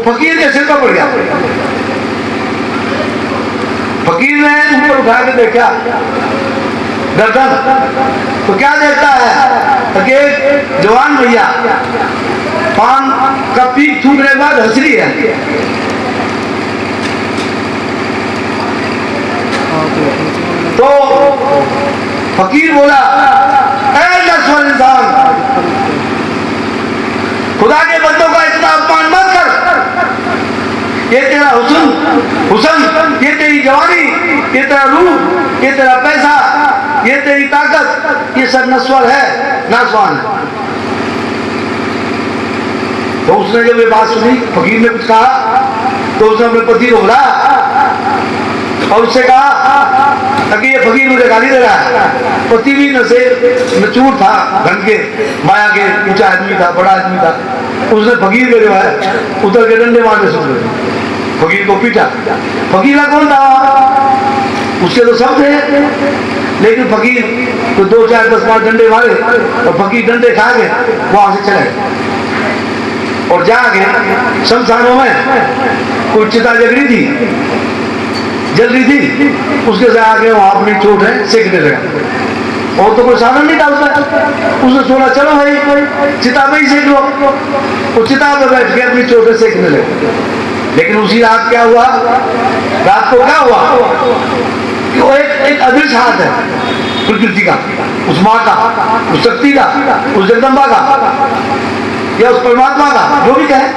फकीर के सिर पर पड़ गया। फकीर ने ऊपर उठा के देखा गर्दन, तो क्या देखता है कि एक जवान भैया पान का पीक छूटने के बाद हंस रही है। तो फकीर बोला, ऐ नस्वान इंसान, खुदा के बंदों का इतना अपमान मत कर। ये तेरा हुस्न, ये तेरी जवानी, ये तेरा रूह, ये तेरा पैसा, ये तेरी ताकत, ये सब नस्वान है, नासवान है। तो उसने जब ये बात सुनी, फकीर ने कुछ कहा, तो उसने अपने पति को बुलाया और उससे कहा कि ये फकीर मुझे गाली दे रहा है। पति भी नशे में चूर था, धन के माया के ऊंचा आदमी था, बड़ा आदमी था। उसने फकीर के जो है उतर के डंडे मारने शुरू कर, फकीर को पीटा। फकीर का कौन था? उसके तो सब थे, लेकिन फकीर तो 2, 4, 10, 5 डंडे मारे और फकीर डंडे खा के वहां से चले और जाके शमशानों में कोई चिता जल रही थी, उसके से आगे वहां अपनी चोट है सेकने लगा। और तो कोई साधन नहीं डालता। उसने सोचा चलो भाई चिता में ही सेक लो। वो चिता में बैठ के अपनी चोट सेकने लगा। लेकिन उसी रात क्या हुआ? रात को क्या हुआ कि वो एक अदृश्य हाथ है प्रकृति का, उस माँ का, उस शक्ति का, उस जगदम्बा का या उस परमात्मा का, जो भी कहे,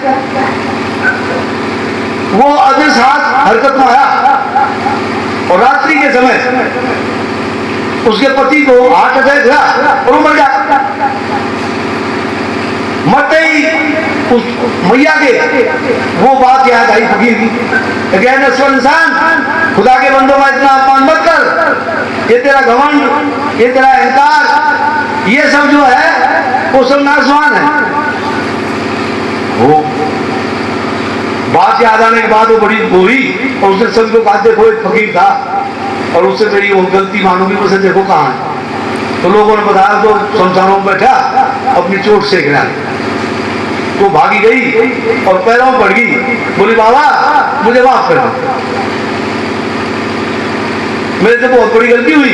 वो अदृश्य हाथ हरकत में आया और रात्रि के समय उसके पति को हार्ट अटैक हुआ और वो मर गया। मरते ही उस मैया के वो बात याद आई फकीर की, इंसान, खुदा के बंदों का इतना अपमान मत कर। ये तेरा घमंड, ये तेरा अहंकार, ये सब जो है वो सब नासवान है। वो बात याद आने के बाद वो बड़ी हुई और उसने सबको कहा देखो एक फकीर था और उससे मेरी वो गलती मानूंगी, उसे देखो कहाँ है। तो लोगों ने बताया तो शमशानों में बैठा अपनी चोट सेक रहा है। तो भागी गई और पैरों में पड़ गई, बोली बाबा मुझे माफ कर दो, मेरे से बहुत बड़ी गलती हुई,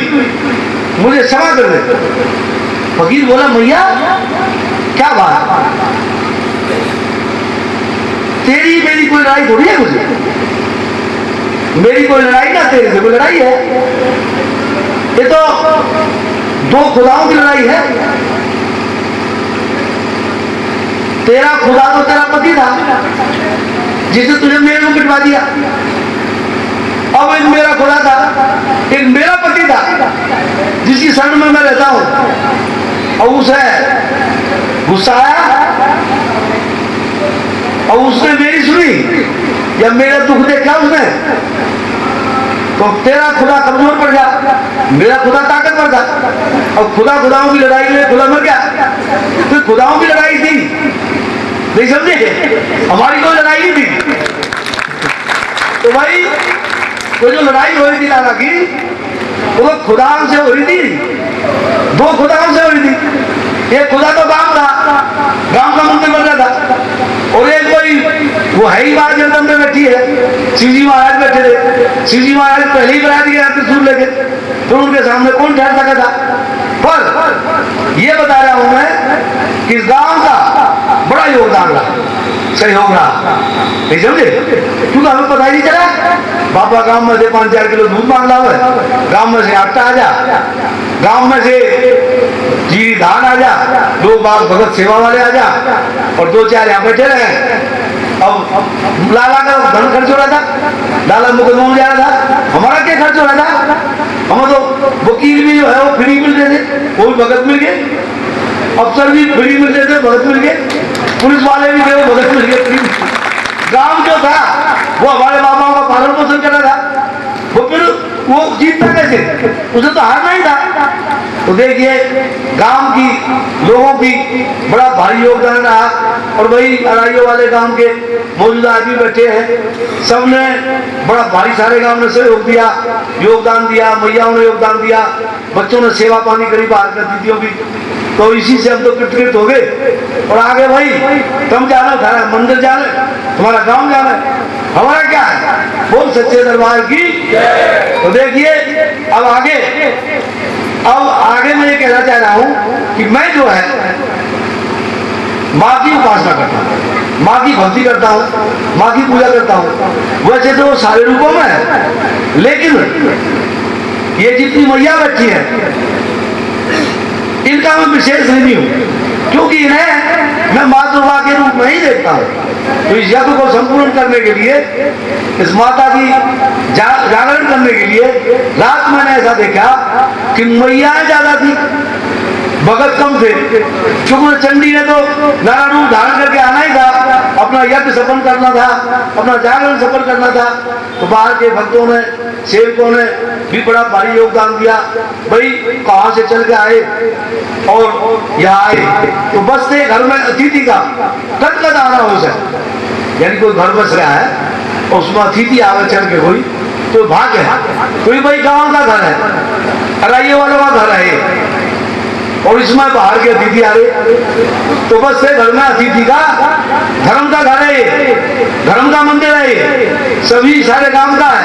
मुझे क्षमा कर दे। फकीर बोला मैया क्या बात, तेरी मेरी कोई लड़ाई थोड़ी है, मुझे मेरी कोई लड़ाई ना तेरे से कोई लड़ाई है, ये तो 2 खुदाओं की लड़ाई है। तेरा खुदा तो तेरा पति था जिसे तुझे मेरे को पिटवा दिया। अब एक मेरा खुदा था, एक मेरा पति था जिसकी शरण में मैं रहता हूं, और उसे गुस्सा आया और उसने मेरी सुनी या मेरा दुख देखा उसने, तो तेरा खुदा कमजोर पड़ गया, मेरा खुदा ताकतवर था। और खुदा खुदाओं की लड़ाई में खुदा मर गया। तो खुदाओं की लड़ाई थी, नहीं समझे, हमारी कोई लड़ाई नहीं थी। तो भाई वो जो लड़ाई हो रही थी लाला की, वो खुदाओं से हो रही थी, 2 खुदाओं से हो रही थी। एक खुदा तो गांव था, गांव का मंदिर बन रहा था, और एक कोई वो है ही बात जगदम में बैठी है, शिवजी महाराज बैठे थे। शिवजी महाराज पहले ही बना दिया त्रिशूल लेके, तो उनके सामने कौन ठहर सका था। पर ये बता रहा हूं मैं कि इस गांव का बड़ा योगदान रहा, सहयोग रहा, नहीं समझे, क्योंकि हमें पता ही नहीं चला। बाबा गांव में से 5-4 किलो दूध मांग लाओ, गांव में से आटा आ जा, गांव में से जीरी धान आ जा, 2 बाग भगत सेवा वाले आ जा, और 2-4 यहाँ बैठे रहे। अब लाला का धन खर्च हो रहा था, लाला मुकदमा में जा रहा था, हमारा क्या खर्च हो रहा था। हम तो वकील भी जो है वो फ्री मिल रहे थे, वो भी भगत मिल गए, अफसर भी फ्री मिल रहे थे, भगत मिल गए, पुलिस वाले भी थे, वो भगत मिल गए, फ्री। गांव जो था वो हमारे बाबाओं का पालन पोषण कर रहा था, वो फिर वो जीतता कैसे, उसे तो हारना ही था। तो देखिए गांव की लोगों की बड़ा भारी योगदान रहा। और वही अराइयों वाले गांव के मौजूदा आदमी बैठे हैं, सबने बड़ा भारी सारे गांव ने सहयोग दिया, योगदान दिया, मैयाओं ने योगदान दिया, बच्चों ने सेवा पानी करी बाहर कर दीदियों की। तो इसी से हम तो कृतकृत हो गए और आगे भाई तुम जाना था मंदिर जाने तुम्हारा गांव जाना है, हमारा क्या है? बोल सच्चे दरबार की। तो देखिए अब आगे मैं ये कहना चाह रहा हूं कि मैं जो है माँ की उपासना करता हूँ, माँ की भक्ति करता हूँ, माँ की पूजा करता हूँ। वैसे तो सारे रूपों में है, लेकिन ये जितनी मैया बैठी है इनका मैं विशेष नहीं हूँ, क्योंकि इन्हें मैं माँ दुर्गा के रूप में ही देखता हूँ। तो इस यज्ञ को संपूर्ण करने के लिए, इस माता की जागरण करने के लिए रात मैंने ऐसा देखा कि मैयाएं ज्यादा थी, भगत कम थे। चुग्र चंडी ने तो नारायण रूप धारण करके आना ही था, अपना यज्ञ सफल करना था, अपना जागरण सफल करना था। तो बाहर के भक्तों ने, सेवकों ने भी बड़ा भारी योगदान दिया। भाई कहाँ से चल के आए और यहाँ आए, तो बस थे घर में अतिथि का कद आना हो सके, यानी कोई घर बस रहा है और उसमें अतिथि आवे चल के कोई, तो भाग्य है। कोई भाई गाँव का घर है, अराइये वालों का घर है, और इसमें बाहर के अतिथि आ रहे, तो बस से घर में अतिथि का धर्म का घर है, धर्म का मंदिर है, सभी सारे काम का है।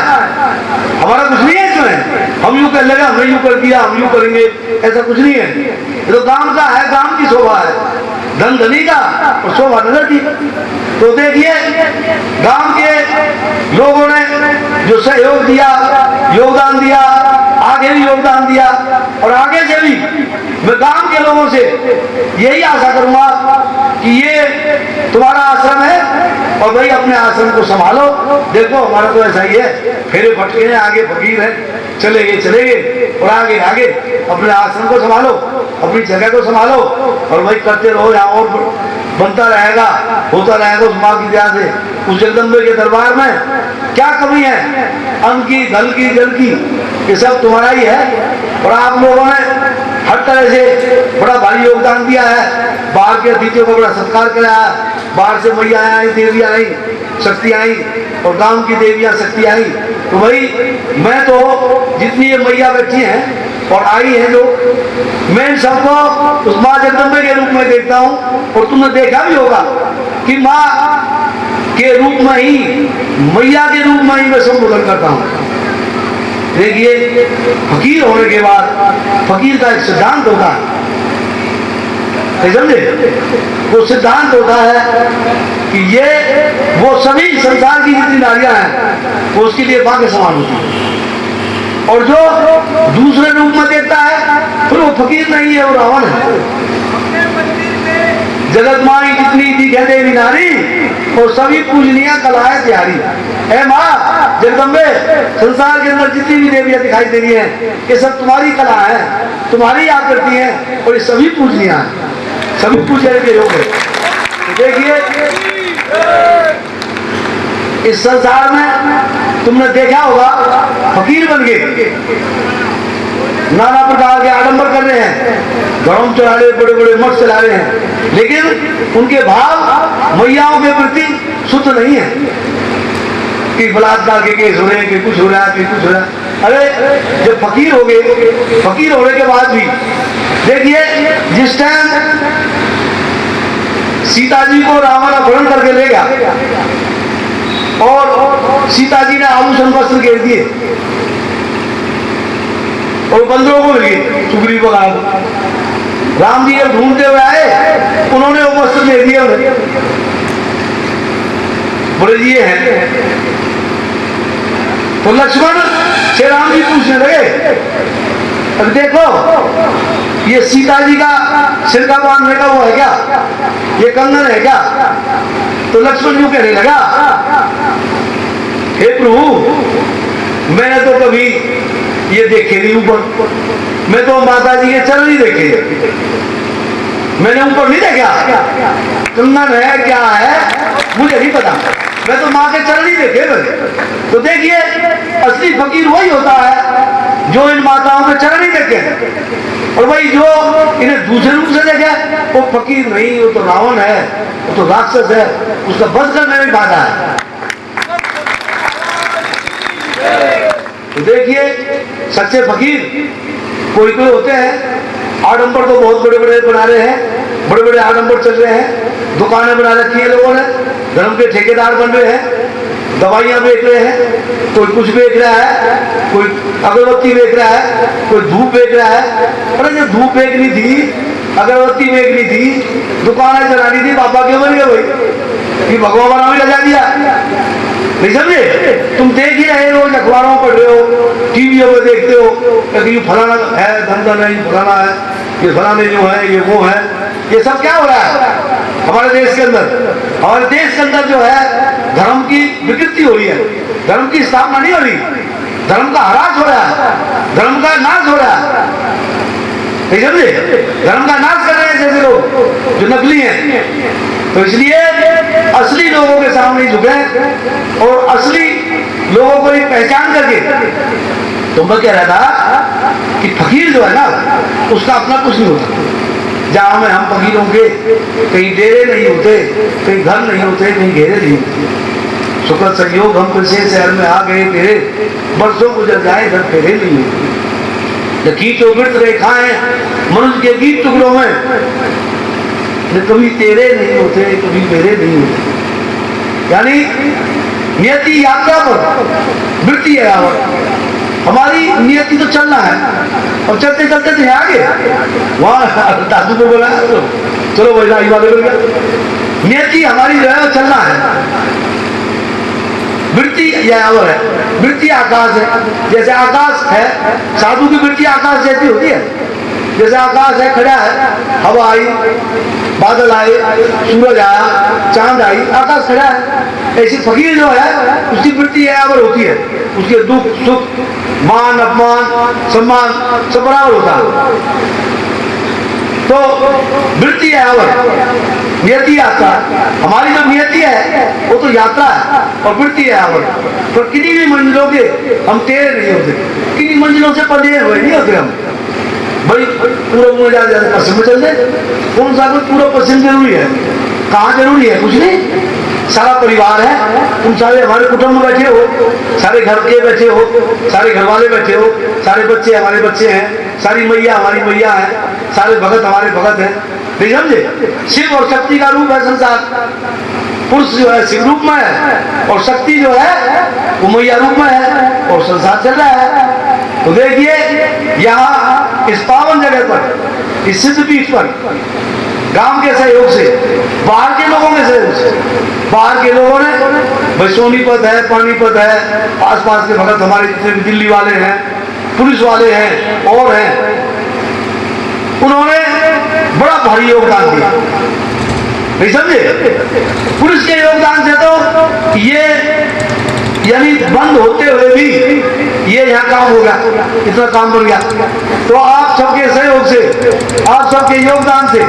हमारा कुछ नहीं है इसमें, हम यूं कर लेगा, हमने यूं कर दिया, हम यूं करेंगे, ऐसा कुछ नहीं है। ये तो काम का है, काम की शोभा है, धन धनी का और शोभा नगर की। तो देखिए गांव के लोगों ने जो सहयोग दिया, योगदान दिया, आगे भी योगदान दिया, और आगे से भी मैं गांव के लोगों से यही आशा करूंगा कि ये तुम्हारा आश्रम है और भाई अपने आश्रम को संभालो। देखो हमारा तो ऐसा ही है, फेरे फटके हैं, आगे फकीर है, चले गए और आगे अपने आश्रम को संभालो, अपनी जगह को संभालो, और भाई करते रहो, यहाँ और बनता रहेगा, होता रहेगा उस माँ की दया से। उस जगदम्बे के दरबार में क्या कमी है, अन्न की, धन की, जल की, ये सब तुम्हारा ही है। और आप लोगों ने हर तरह से बड़ा भारी योगदान दिया है, बाहर के अतिथियों को बड़ा सत्कार कराया, बाहर से मैया आई, देवियाँ आई, शक्ति आई, और गांव की देवियाँ शक्ति आई। तो भाई मैं तो जितनी ये मैया बैठी हैं और आई है, जो मैं इन सबको उस माँ जगदम्बे के रूप में देखता हूँ। और तुमने देखा भी होगा कि माँ के रूप में ही, मैया के रूप में ही मैं संबोधन करता हूँ। देखिए फकीर होने के बाद फकीर का एक सिद्धांत होता है, समझे? वो सिद्धांत होता है कि ये वो सभी संसार की जितनी नारियां हैं वो उसके लिए मां के समान होती है, और जो दूसरे रूप में देखता है फिर वो फकीर नहीं है, वो रावण है। जगत माई जितनी दिखे देवी नारी और सभी पूजनीय कलाएं त्यारी। है माँ जगदम्बे, संसार के अंदर जितनी भी देवियां दिखाई दे रही हैं ये सब तुम्हारी कला है, तुम्हारी आकृति है, और ये सभी पूजनीय हैं, सभी पूजने के योग है। तो देखिए इस संसार में तुमने देखा होगा फकीर बन गए, नाना प्रकार के आडंबर कर रहे हैं, घरों चला रहे, बड़े बड़े मठ चला रहे हैं, लेकिन उनके भाव मैयाओं के प्रति शुद्ध नहीं है। कि बलात्कार के केस हो रहे हैं, कि कुछ हो रहा है, कि कुछ हो रहा है। अरे जब फकीर हो गए, फकीर होने के बाद भी देखिए जिस टाइम सीता जी को रावण अपहरण करके ले गया और सीता जी ने आभूषण वस्त्र घेर दिए और बंदरों को मिल गए, चुगली वगैरह। राम जी जब ढूंढते हुए आए, उन्होंने वो वस्त्र दे दिए उन्हें, बोले ये है। तो लक्ष्मण से राम जी पूछने लगे, अब देखो ये सीता जी का सिर का बांधने का वो है क्या, ये कंगन है क्या? तो लक्ष्मण यूं कहने लगा, हे प्रभु मैंने तो कभी ये देखे नहीं ऊपर, मैं तो माता जी के चरण ही देखे, मैंने ऊपर नहीं देखा, कंगन है क्या है मुझे नहीं पता, मैं तो माँ के चरण ही देखे मैंने। तो देखिए असली फकीर वही होता है जो इन माताओं के चरण ही देखे, और वही जो इन्हें दूसरे रूप से देखे वो फकीर नहीं, वो तो रावण है, वो तो राक्षस है, उसका बस करने में बाधा है। तो देखिए सच्चे फकीर कोई कोई होते हैं, आडंबर तो बहुत बड़े बड़े बना रहे हैं, बड़े बड़े आडंबर चल रहे हैं, दुकानें बना रखी है लोगों ने, धर्म के ठेकेदार बन रहे हैं, दवाइयाँ बेच रहे हैं, कोई कुछ बेच रहा है, कोई अगरबत्ती बेच रहा है, कोई धूप बेच रहा है। अरे जो धूप बेचनी थी, अगरबत्ती बेचनी थी, दुकानें चलानी थी, बाबा क्यों बन गए भाई? ये भगवान बना भी लगा दिया, नहीं समझे? तुम देख ही रहे हो, अखबारों में पढ़ रहे हो, टीवियों में देखते हो कि फलाना है धंधा नहीं, फलाना है, ये फलाने जो है, ये वो है। ये सब क्या हो रहा है हमारे देश के अंदर? हमारे देश के अंदर जो है धर्म की विकृति हो रही है, धर्म की स्थापना नहीं हो रही, धर्म का ह्रास हो रहा है, धर्म का नाश हो रहा है, नहीं समझे? धर्म का नाश कर रहे हैं जैसे लोग जो नकली हैं। तो इसलिए असली लोगों के सामने झुके और असली लोगों को एक पहचान करके, तो मैं कह रहा था कि फकीर जो है ना, उसका अपना कुछ नहीं होता। जहां में हम फकीरों के कहीं डेरे नहीं होते, कहीं घर नहीं होते, कहीं घेरे नहीं होते। सुखद संयोग हम किसी शहर में आ गए, तेरे बरसों गुजर जाए, घर फेरे नहीं होते। खींचो वृत्त रेखाएं मनुष्य के गीत टुकड़ों में, कभी तेरे नहीं होते, कभी मेरे नहीं होते। यानी नियति यात्रा पर, वृत्ति है हमारी नियति तो चलना है, और चलते चलते थे आगे। वहां दादू को बोला चलो भाई राही वाले बोल गया, नियति हमारी जो है चलना है। वृत्ति यावर है, वृत्ति आकाश है। जैसे आकाश है, साधु की वृत्ति आकाश जैसी होती है। जैसे आकाश है, खड़ा है, हवा आई, बादल आए, सूरज आया, चांद आई, आकाश खड़ा है। ऐसी फकीर जो है उसकी वृत्ति यावर होती है। उसके दुख सुख मान अपमान सम्मान सब बराबर होता है। तो वृत्ति यावर, नियति यात्रा। हमारी जो नियति है वो तो यात्रा है और वृत्ति है यावर। तो किन्हीं भी मंजिलों के हम तेरे नहीं होते, किन्हीं मंजिलों से पढ़े हुए नहीं होते हम। भाई पूर्व में जाते पश्चिम में चल जाए, कौन सा पूर्व पश्चिम जरूरी है? कहाँ जरूरी है? कुछ नहीं। सारा परिवार है, तुम सारे हमारे कुटुंब में बैठे हो, सारे घर के बैठे हो, सारे घर वाले बैठे हो, सारे बच्चे हमारे बच्चे हैं, सारी मैया हमारी मैया है, सारे भगत हमारे भगत हैं। नहीं समझे? शिव और शक्ति का रूप है संसार। पुरुष जो है शिव रूप में है और शक्ति जो है वो मैया रूप में है और संसार चल रहा है। तो देखिए यहाँ इस पावन जगह पर, इस सिद्ध पीठ पर गांव के सहयोग से, बाहर के लोगों के सहयोग से, बाहर के लोगों ने, भाई सोनीपत है, पानीपत है, आसपास के भगत हमारे जितने भी दिल्ली वाले हैं, पुलिस वाले हैं और हैं, उन्होंने बड़ा भारी योगदान दिया। नहीं समझे? पुलिस के योगदान से तो ये यानी बंद होते हुए भी ये यहाँ काम हो गया, इतना काम बन गया। तो आप सबके सहयोग से, आप सबके योगदान से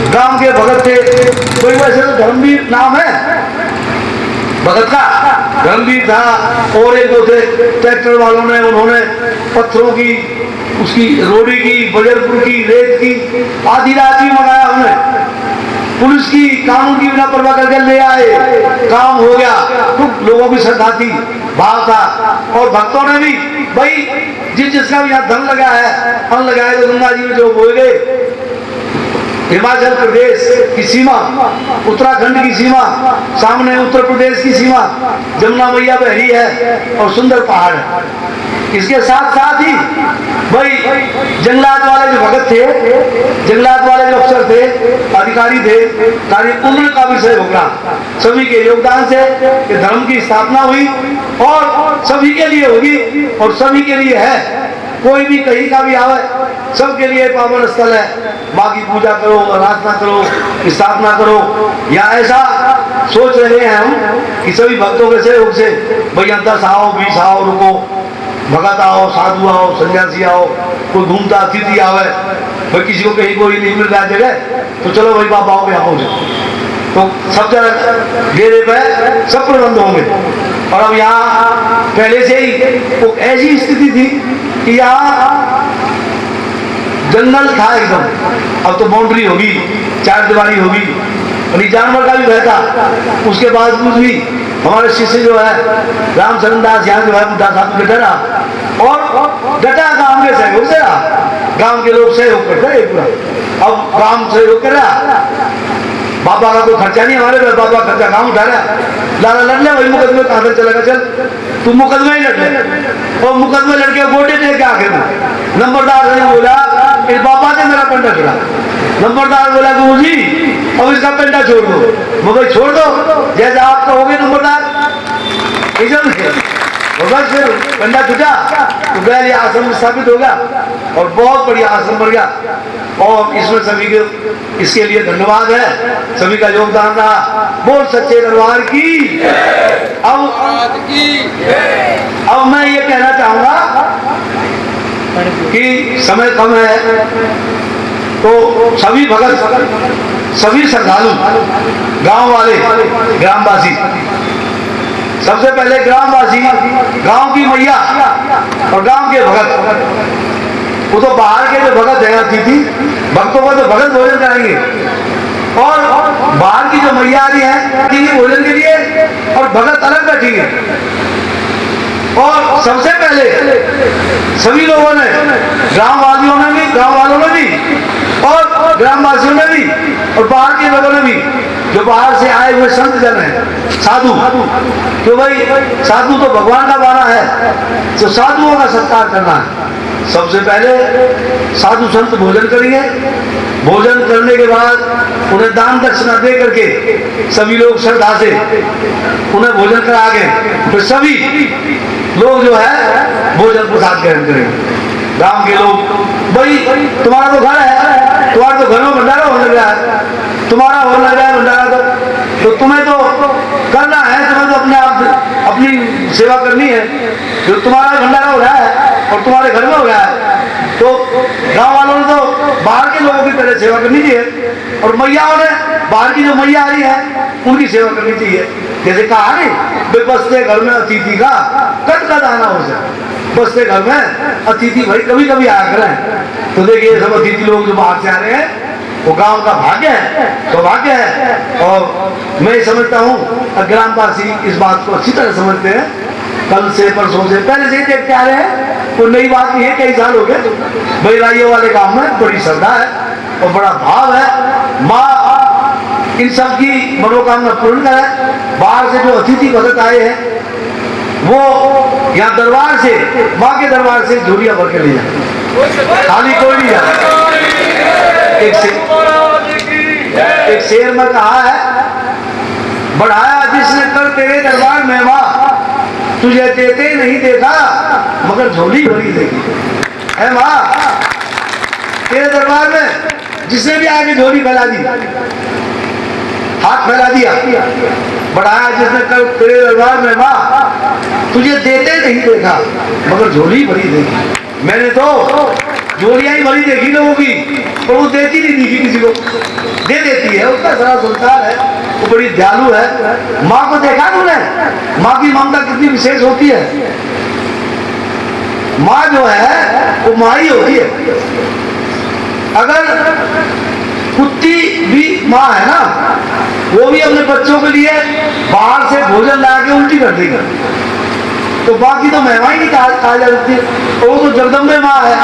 गांव के भगत थे, कोई वैसे तो धर्मवीर नाम है भगत का, धर्मवीर था, और एक दो थे ट्रैक्टर वालों ने, उन्होंने पत्थरों की, उसकी रोड़ी की, बजरपुर की, रेत की आधी रात ही मंगाया हमने। पुलिस की कानून की बिना परवाह करके ले आए, काम हो गया। खूब लोगों की श्रद्धा थी, भाव था, और भक्तों ने भी, भाई जिसका भी यहाँ धन लगा है, अन्न लगाए, तो गंगा जी में जो बोल गए। हिमाचल प्रदेश की सीमा, उत्तराखंड की सीमा, सामने उत्तर प्रदेश की सीमा, जमुना मैया बह रही है और सुंदर पहाड़ है। इसके साथ साथ ही भाई जंगलात वाले जो भगत थे, जंगलात वाले जो अफसर थे, अधिकारी थे, उनका भी सहयोग रहा। सभी के योगदान से ये धर्म की स्थापना हुई और सभी के लिए होगी और सभी के लिए है। कोई भी कहीं का भी आवे, सबके लिए पावन स्थल है। माँ की पूजा करो, आराधना करो, स्थापना करो। या ऐसा सोच रहे हैं हम कि सभी भक्तों के सहयोग से भैया 10 आओ, 20 आओ, रुको, भगत आओ, साधु आओ, सन्यासी आओ, कोई घूमता अतिथि आवे, भाई किसी को कहीं कोई नहीं मिल रहा जगह, तो चलो भाई बाबा आओ यहाँ पहुंचे, तो सब जगह डेरे पे सब प्रबंध होंगे। और अब यहाँ पहले से ही तो ऐसी स्थिति थी कि यहाँ जंगल था एकदम, अब तो बाउंड्री होगी, 4 दीवारी होगी, और जानवर का भी भय था। उसके बावजूद भी हमारे शिष्य जो है रामचरण दास यहाँ जो है बुद्धा साहब के डरा और डटा गांव के सहयोग से रहा। गांव के लोग सहयोग करते रहे पूरा। अब गांव सहयोग कर रहा, बाबा का कोई खर्चा नहीं हमारे पे, बाबा खर्चा काम उठा रहा। लाला लड़ ले, वही मुकदमे कहां तक चलेगा, चल तू मुकदमे ही लड़ ले। और मुकदमे लड़के गोटे दे के आखिर में नंबरदार ने बोला इस बाबा ने मेरा पंडा छोड़ा। नंबरदार बोला गुरु जी अब इसका पेंटा छोड़ दो। वो भाई छोड़ दो, जैसे आप तो हो गए नंबरदार एकदम से। और बस फिर पंडा छूटा तो गया, ये आश्रम स्थापित हो गया और बहुत बढ़िया आश्रम बन गया। और इसमें सभी के इसके लिए धन्यवाद है, सभी का योगदान रहा। बोल सच्चे दरबार की। अब मैं ये कहना चाहूंगा कि समय कम है तो सभी भगत, सभी श्रद्धालु, गांव वाले, ग्रामवासी, सबसे पहले ग्रामवासी, गांव की मैया और गांव के भगत, वो तो बाहर के जो भगत है अतिथि भक्तों को तो भगत भोजन कराएंगे, और बाहर की जो मैया आ रही है भोजन के लिए और भगत अलग बैठेंगे। और सबसे पहले सभी लोगों ने, गांव वासियों ने भी, गांव वालों ने भी और ग्रामवासियों ने भी और बाहर के लोगों ने भी, जो बाहर से आए हुए संत जन हैं, साधु, तो भाई साधु तो भगवान का बाना है, तो साधुओं का सत्कार करना है। सबसे पहले साधु संत भोजन करेंगे, भोजन करने के बाद उन्हें दान दक्षिणा दे करके सभी लोग श्रद्धा से उन्हें भोजन करा के फिर सभी लोग जो है भोजन प्रसाद ग्रहण करेंगे। गांव के लोग, भाई तुम्हारा तो घर है, तुम्हारा तो घर में भंडारा होने लगा है, तुम्हारा होने लगा है भंडारा, तो तुम्हें तो करना है, तुम्हें तो अपने आप अपनी सेवा करनी है। जो तुम्हारा भंडारा हो रहा है और तुम्हारे घर में हो रहा है, तो गांव वालों ने तो बाहर के लोगों की पहले सेवा करनी चाहिए, और मैयाओं ने बाहर की जो मैया आ रही है उनकी सेवा करनी चाहिए। जैसे कहा नहीं, बसते घर में अतिथि का कट का दाना हो जाए, बसते घर में अतिथि भाई कभी कभी आया करें। तो देखिए सब अतिथि लोग जो बाहर से आ रहे हैं वो गांव का भाग्य है, सौभाग्य है। और मैं समझता हूँ ग्रामवासी इस बात को अच्छी तरह समझते हैं, कल से परसों से पहले से ही देखते आ रहे हैं, कोई नई बात नहीं है, कई साल हो गए। बैराइयों वाले गांव में बड़ी श्रद्धा है और बड़ा भाव है, माँ इन सब की मनोकामना पूर्ण करे। बाहर से जो अतिथि भगत आए हैं वो यहाँ दरबार से, माँ के दरबार से झोलियां भर के ले जाए, खाली कोई नहीं जाए। एक शेर में कहा है, बढ़ाया जिसने कर तेरे दरबार में माँ, तुझे देते नहीं देखा मगर झोली भरी देखी है माँ। तेरे दरबार में जिसने भी आगे झोली फैला दी, हाथ फैला दिया, बढ़ाया जिसने कर तेरे दरबार में माँ, तुझे देते नहीं देखा मगर झोली भरी देखी। मैंने तो झोलियां ही भरी देखी लोगों की, पर वो देती नहीं देखी किसी को, दे देती है, उसका सारा संसार है, वो बड़ी दयालु है। माँ को देखा तूने, माँ की ममता कितनी विशेष होती है। माँ जो है वो माँ ही होती है। अगर कुत्ती भी माँ है ना, वो भी अपने बच्चों के लिए बाहर से भोजन ला के उल्टी कर देगी, तो बाकी तो महिमा ही नहीं कहा जा सकती। वो तो जगदम्बे माँ है,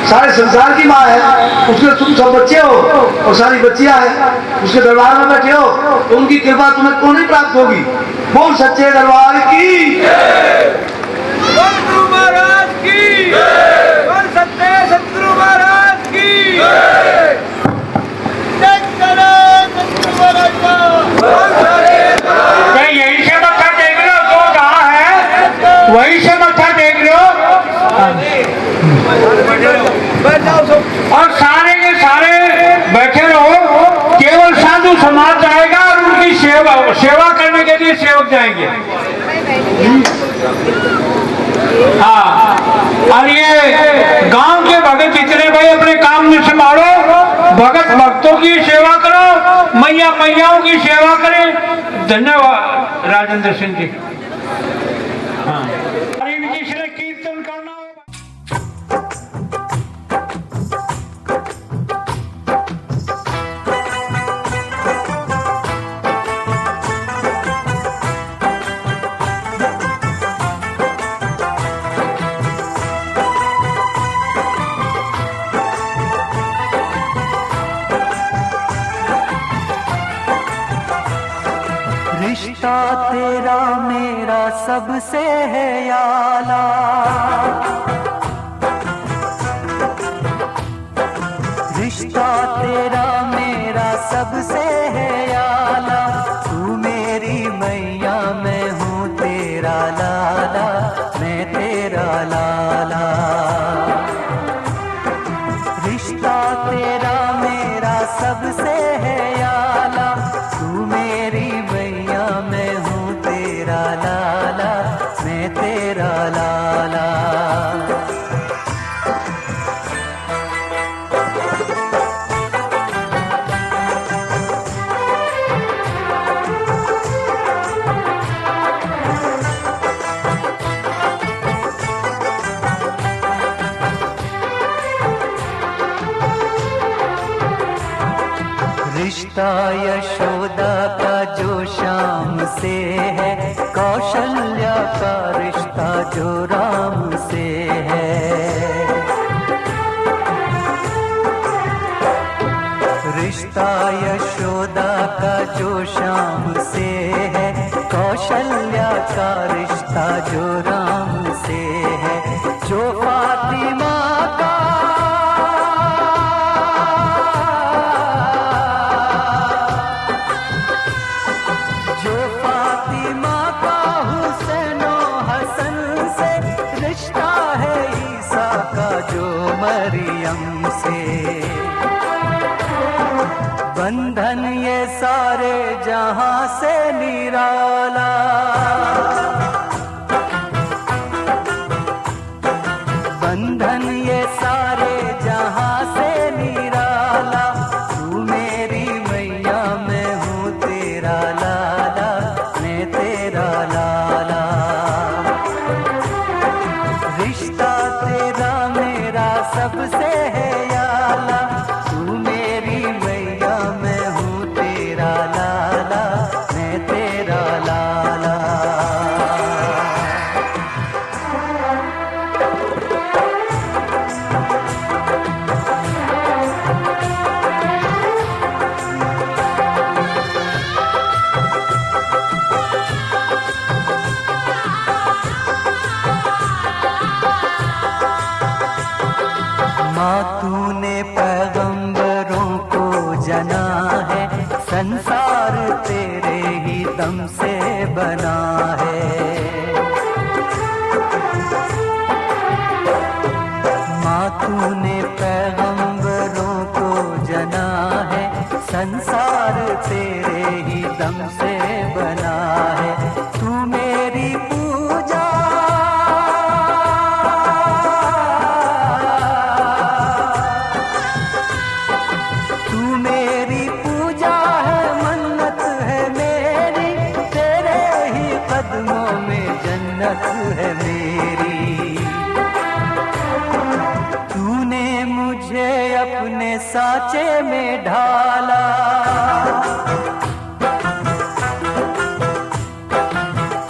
सारे संसार की माँ है, उसके तुम सब बच्चे हो और सारी बच्चियां हैं, उसके दरबार में बैठे हो, तो उनकी कृपा तुम्हें कौन नहीं प्राप्त होगी। बोल सच्चे दरबार की, सतगुरु महाराज की, बोल सच्चे सतगुरु महाराज की। यहीं से मत्था टेक लो, तो कहाँ है वहीं से मत्था टेक लो। और सारे के सारे बैठे रहो, केवल साधु समाज जाएगा और उनकी सेवा करने के लिए सेवक जाएंगे। हाँ, और ये गांव के भगत जितने भाई अपने काम में संभालो, भगत भक्तों की सेवा करो, मैया मैयाओं की सेवा करें। धन्यवाद राजेंद्र सिंह जी। हाँ, इनकी श्री कीर्तन करना होगा। रिश्ता तेरा मेरा सबसे है आला, रिश्ता तेरा मेरा सबसे है आला, तू मेरी मैया मैं हूँ तेरा लाला, मैं तेरा लाला। रिश्ता तेरा मेरा सबसे है आला, तू मेरी मैया मैं हूँ तेरा लाला, मैं तेरा लाला। रिश्ता यशोदा का जो श्याम से है, कौशल्या का रिश्ता जो राम से है। रिश्ता यशोदा का जो श्याम से है, कौशल्या का रिश्ता जो राम से है। जो फातिमा का जो मरियम से, बंधन ये सारे जहां से निराला, बंधन ये सारे जहां से निराला, तू मेरी मैया मैं हूँ तेरा लाला, मैं तेरा लाला। रिश्ता तेरा मेरा सबसे है आला, तू मेरी मैया मैं हूँ तेरा लाला, मैं तेरा लाला। माँ तूने पैगंबरों को जना है, संसार तेरे ही दम से बना है। माँ तूने पैगंबरों को जना है, संसार तेरे ही दम से बना है। तू मेरी पूजा है मेरी, तूने मुझे अपने साँचे में ढाला,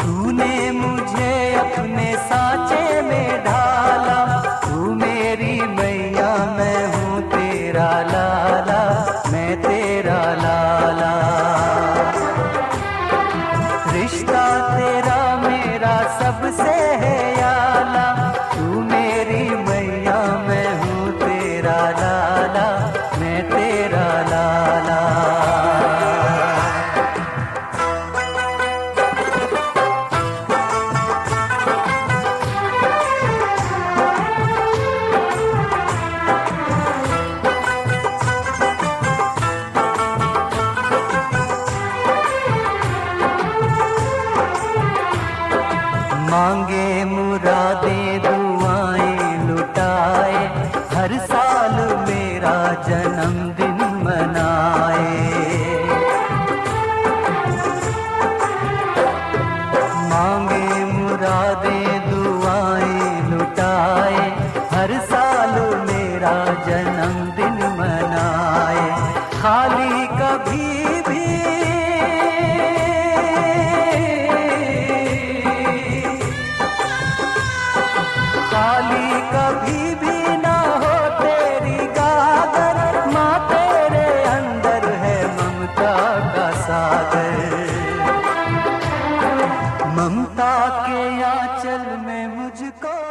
तूने मुझे अपने साँचे में ढाला, तू मेरी मैया मैं हूँ तेरा लाला, मैं तेरा लाला। रिश्ता तेरा मेरा सबसे है आला, तू मेरी मैया मैं हूँ तेरा लाला, मैं तेरा लाला। मांगे मुरादें दुआएं लुटाए, हर साल मेरा जन्मदिन मनाए। मांगे मुरादें दुआएं लुटाए, हर साल मेरा जन्मदिन मनाए। खाली कभी भी ममता के आंचल में मुझको